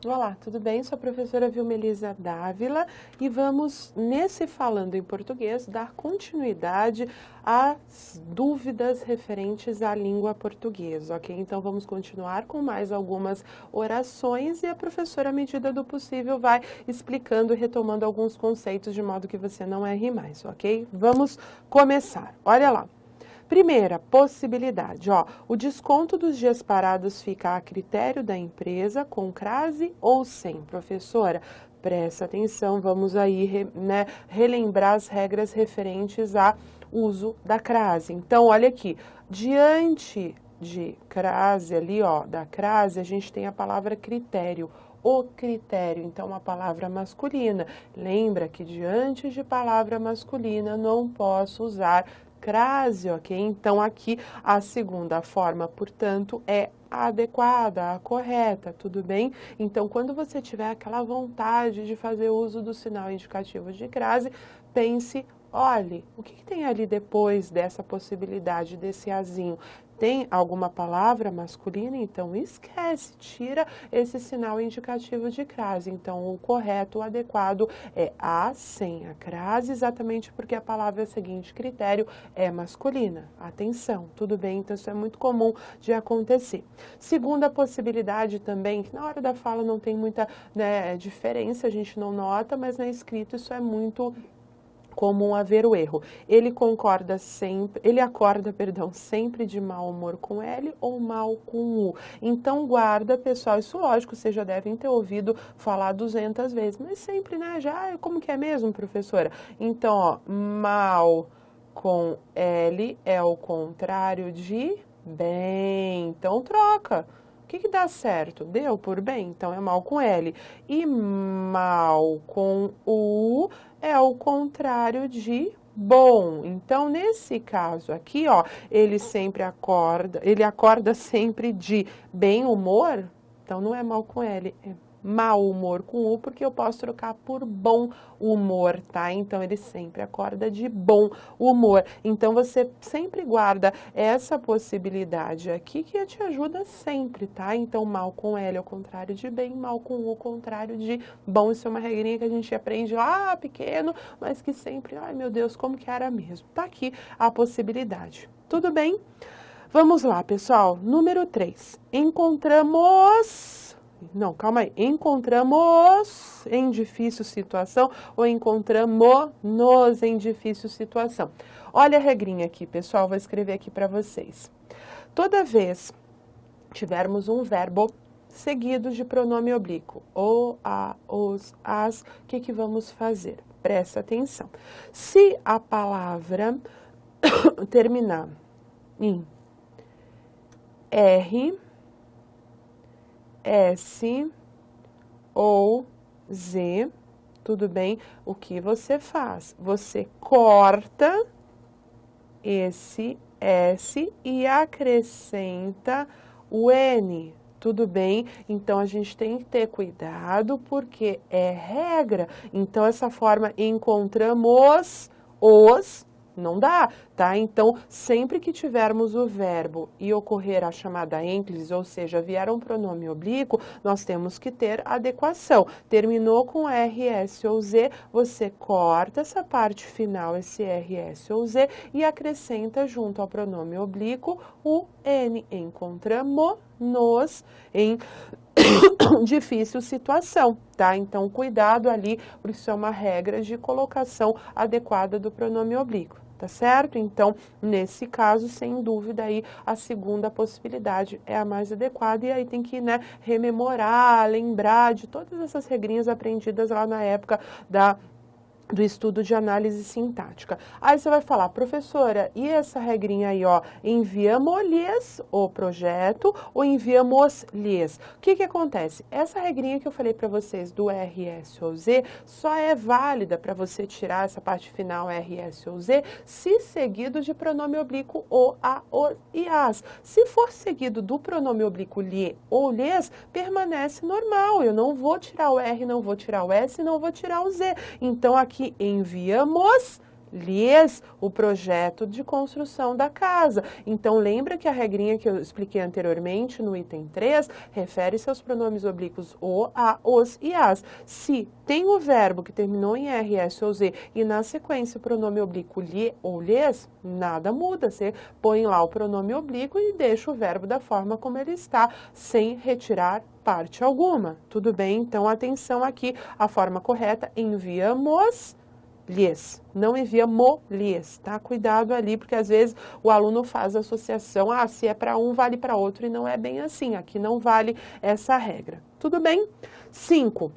Olá, tudo bem? Sou a professora Vilmelisa Dávila e vamos, nesse Falando em Português, dar continuidade às dúvidas referentes à língua portuguesa, ok? Então vamos continuar com mais algumas orações e a professora, à medida do possível, vai explicando e retomando alguns conceitos de modo que você não erre mais, ok? Vamos começar. Olha lá. Primeira possibilidade, ó, o desconto dos dias parados fica a critério da empresa, com crase ou sem? Professora, presta atenção, vamos aí relembrar as regras referentes ao uso da crase. Então, olha aqui, diante de crase ali, ó, da crase, a gente tem a palavra critério. O critério, então, uma palavra masculina. Lembra que diante de palavra masculina não posso usar crase, ok? Então, aqui a segunda forma, portanto, é a adequada, a correta, tudo bem? Então, quando você tiver aquela vontade de fazer uso do sinal indicativo de crase, pense, olhe, o que tem ali depois dessa possibilidade, desse azinho? Tem alguma palavra masculina? Então, esquece, tira esse sinal indicativo de crase. Então, o correto, o adequado é a sem a crase, exatamente porque a palavra seguinte, critério, é masculina. Atenção, tudo bem? Então, isso é muito comum de acontecer. Segunda possibilidade também, que na hora da fala não tem muita diferença, a gente não nota, mas na escrita isso é muito comum haver o erro. Ele acorda, sempre de mau humor com L ou mal com U. Então, guarda, pessoal, isso lógico, vocês já devem ter ouvido falar 200 vezes, mas sempre, né, já, como que é mesmo, professora? Então, ó, mal com L é o contrário de bem. Então, troca. O que dá certo? Deu por bem? Então, é mal com L. E mal com U é o contrário de bom. Então, nesse caso aqui, ó, ele acorda sempre de bem humor. Então, não é mal com L, é mau humor com U, porque eu posso trocar por bom humor, tá? Então, ele sempre acorda de bom humor. Então, você sempre guarda essa possibilidade aqui que te ajuda sempre, tá? Então, mal com L é o contrário de bem, mal com U, o contrário de bom. Isso é uma regrinha que a gente aprende lá pequeno, mas que sempre, ai meu Deus, como que era mesmo? Tá aqui a possibilidade. Tudo bem? Vamos lá, pessoal. Número 3. Encontramos em difícil situação ou encontramos-nos em difícil situação. Olha a regrinha aqui, pessoal, vou escrever aqui para vocês. Toda vez tivermos um verbo seguido de pronome oblíquo, o, a, os, as, o que vamos fazer? Presta atenção. Se a palavra terminar em R, S ou Z, tudo bem? O que você faz? Você corta esse S e acrescenta o N, tudo bem? Então, a gente tem que ter cuidado porque é regra. Então, essa forma encontramos os não dá, tá? Então, sempre que tivermos o verbo e ocorrer a chamada ênclise, ou seja, vier um pronome oblíquo, nós temos que ter adequação. Terminou com R, S ou Z, você corta essa parte final, esse R, S ou Z, e acrescenta junto ao pronome oblíquo o N. Encontramos-nos em difícil situação, tá? Então, cuidado ali, porque isso é uma regra de colocação adequada do pronome oblíquo. Tá certo? Então, nesse caso, sem dúvida, aí a segunda possibilidade é a mais adequada e aí tem que, rememorar, lembrar de todas essas regrinhas aprendidas lá na época do estudo de análise sintática. Aí você vai falar, professora, e essa regrinha aí, ó, enviamos-lhes o projeto ou enviamos-lhes? O que acontece? Essa regrinha que eu falei para vocês do R, S ou Z só é válida para você tirar essa parte final R, S ou Z se seguido de pronome oblíquo o, a, o e as. Se for seguido do pronome oblíquo lhe ou lhes, permanece normal. Eu não vou tirar o R, não vou tirar o S, não vou tirar o Z. Então, aqui enviamos lhes o projeto de construção da casa. Então, lembra que a regrinha que eu expliquei anteriormente no item 3 refere-se aos pronomes oblíquos o, a, os e as. Se tem o verbo que terminou em R, S ou Z e na sequência o pronome oblíquo lhe ou lhes, nada muda. Você põe lá o pronome oblíquo e deixa o verbo da forma como ele está, sem retirar parte alguma. Tudo bem? Então, atenção aqui, a forma correta, enviamos lhes, não enviamos-lhes, tá? Cuidado ali, porque às vezes o aluno faz associação, se é para um, vale para outro, e não é bem assim, aqui não vale essa regra. Tudo bem? 5.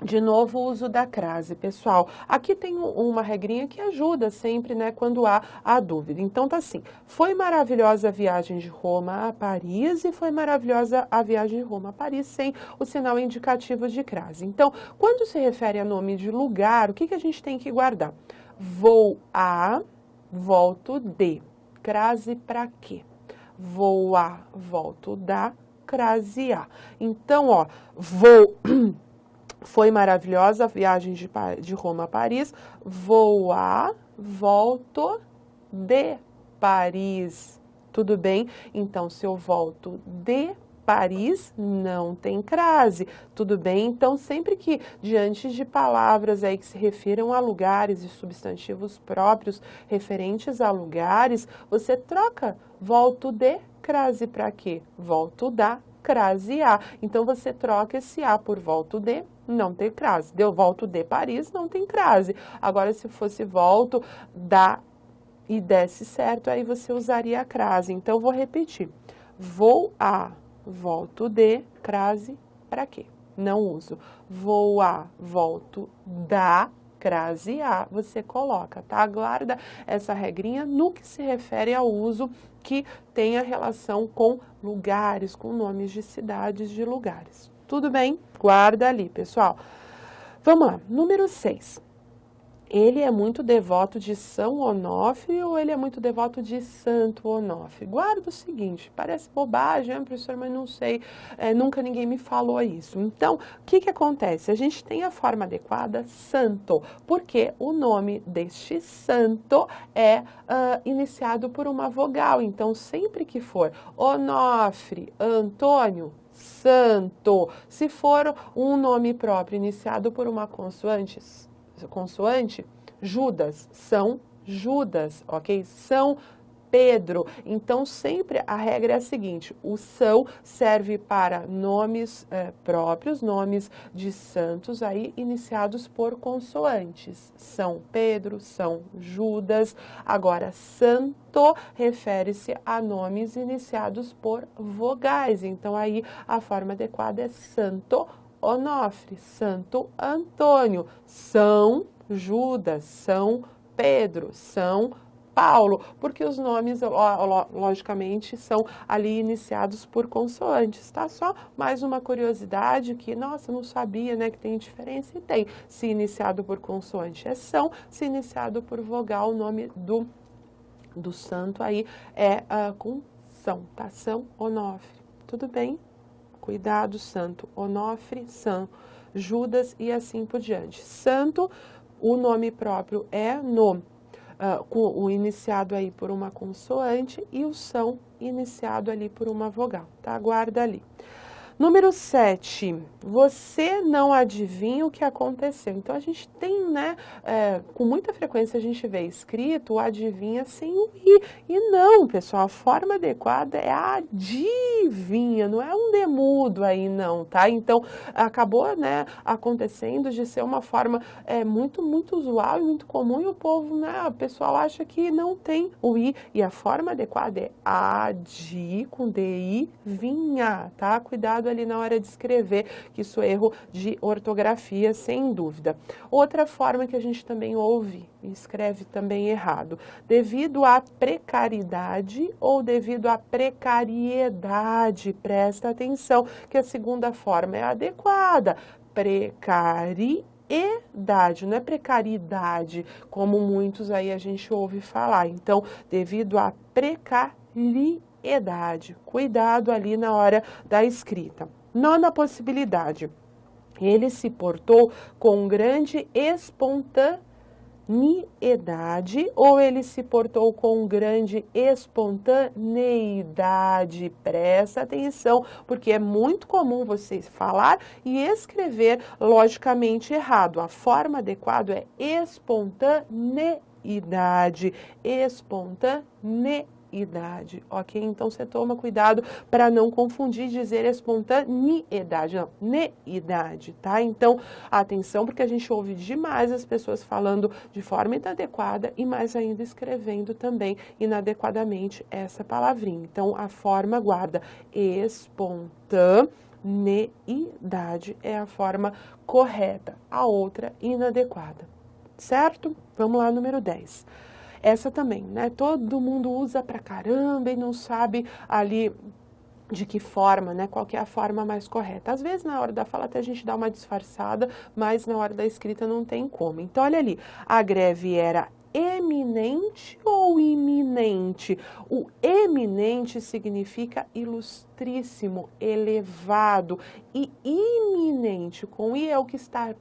De novo, o uso da crase, pessoal. Aqui tem uma regrinha que ajuda sempre, né, quando há a dúvida. Então, tá assim, foi maravilhosa a viagem de Roma a Paris e foi maravilhosa a viagem de Roma a Paris, sem o sinal indicativo de crase. Então, quando se refere a nome de lugar, o que que a gente tem que guardar? Vou a, volto de. Crase para quê? Vou a, volto da, crase a. Então, ó, vou... Foi maravilhosa a viagem de Roma a Paris. Vou a, volto de Paris. Tudo bem? Então, se eu volto de Paris, não tem crase. Tudo bem? Então, sempre que diante de palavras aí que se refiram a lugares e substantivos próprios referentes a lugares, você troca volto de crase para quê? Volto da crase a. Então, você troca esse a por volto de, não tem crase. Deu volto de Paris, não tem crase. Agora, se fosse volto da e desse certo, aí você usaria a crase. Então, vou repetir. Vou a, volto de, crase para quê? Não uso. Vou a, volto da, crase a, você coloca, tá? Guarda essa regrinha no que se refere ao uso que tenha relação com lugares, com nomes de cidades, de lugares. Tudo bem? Guarda ali, pessoal. Vamos lá, número 6. Ele é muito devoto de São Onofre ou ele é muito devoto de Santo Onofre? Guarda o seguinte, parece bobagem, professor, mas não sei, nunca ninguém me falou isso. Então, o que que acontece? A gente tem a forma adequada, santo, porque o nome deste santo é iniciado por uma vogal. Então, sempre que for Onofre, Antônio, santo. Se for um nome próprio iniciado por uma consoante, Judas, São Judas, ok? São Pedro. Então, sempre a regra é a seguinte, o são serve para nomes próprios, nomes de santos, aí iniciados por consoantes. São Pedro, São Judas. Agora, santo refere-se a nomes iniciados por vogais. Então, aí a forma adequada é Santo Onofre, Santo Antônio, São Judas, São Pedro, São Paulo, porque os nomes, logicamente, são ali iniciados por consoantes, tá? Só mais uma curiosidade que, nossa, não sabia, né, que tem diferença, e tem. Se iniciado por consoante é São, se iniciado por vogal, o nome do santo aí é com São, tá? São Onofre, tudo bem? Cuidado, Santo Onofre, São Judas e assim por diante. Santo, o nome próprio é o iniciado aí por uma consoante e o São iniciado ali por uma vogal, tá? Guarda ali. Número 7, você não adivinha o que aconteceu. Então, a gente tem, né, com muita frequência a gente vê escrito o adivinha sem o i. E não, pessoal, a forma adequada é adivinha, não é um demudo aí não, tá? Então, acabou, né, acontecendo de ser uma forma muito, muito usual e muito comum e o povo, né, o pessoal acha que não tem o i. E a forma adequada é adi, com di, vinha, tá? Cuidado ali na hora de escrever, que isso é erro de ortografia, sem dúvida. Outra forma que a gente também ouve e escreve também errado, devido à precariedade ou devido à precariedade, presta atenção que a segunda forma é adequada, precariedade, não é precariedade, como muitos aí a gente ouve falar. Então, devido à precariedade, cuidado ali na hora da escrita. Nona possibilidade, ele se portou com grande espontaneidade. espontaneidade ou ele se portou com grande espontaneidade? Presta atenção, porque é muito comum você falar e escrever logicamente errado. A forma adequada é espontaneidade, espontaneidade. Ok? Então, você toma cuidado para não confundir e dizer espontaneidade, não, neidade, tá? Então, atenção, porque a gente ouve demais as pessoas falando de forma inadequada e mais ainda escrevendo também inadequadamente essa palavrinha. Então, a forma guarda espontaneidade é a forma correta, a outra inadequada, certo? Vamos lá, número 10. Essa também, né? Todo mundo usa pra caramba e não sabe ali de que forma, né? Qual que é a forma mais correta. Às vezes, na hora da fala, até a gente dá uma disfarçada, mas na hora da escrita não tem como. Então, olha ali, a greve era eminente ou iminente? O eminente significa ilustríssimo, elevado, e iminente, com i é o que está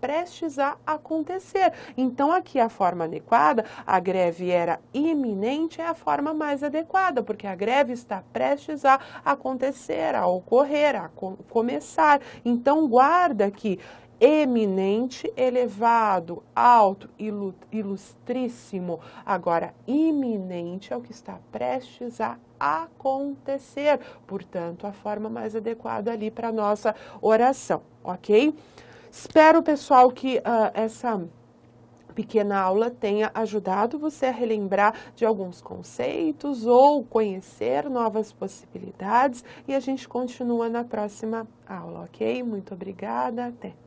prestes a acontecer. Então, aqui a forma adequada, a greve era iminente, é a forma mais adequada, porque a greve está prestes a acontecer, a ocorrer, a começar. Então, guarda aqui, eminente, elevado, alto, ilustríssimo. Agora, iminente é o que está prestes a acontecer. Portanto, a forma mais adequada ali para a nossa oração, ok? Espero, pessoal, que essa pequena aula tenha ajudado você a relembrar de alguns conceitos ou conhecer novas possibilidades e a gente continua na próxima aula, ok? Muito obrigada, até!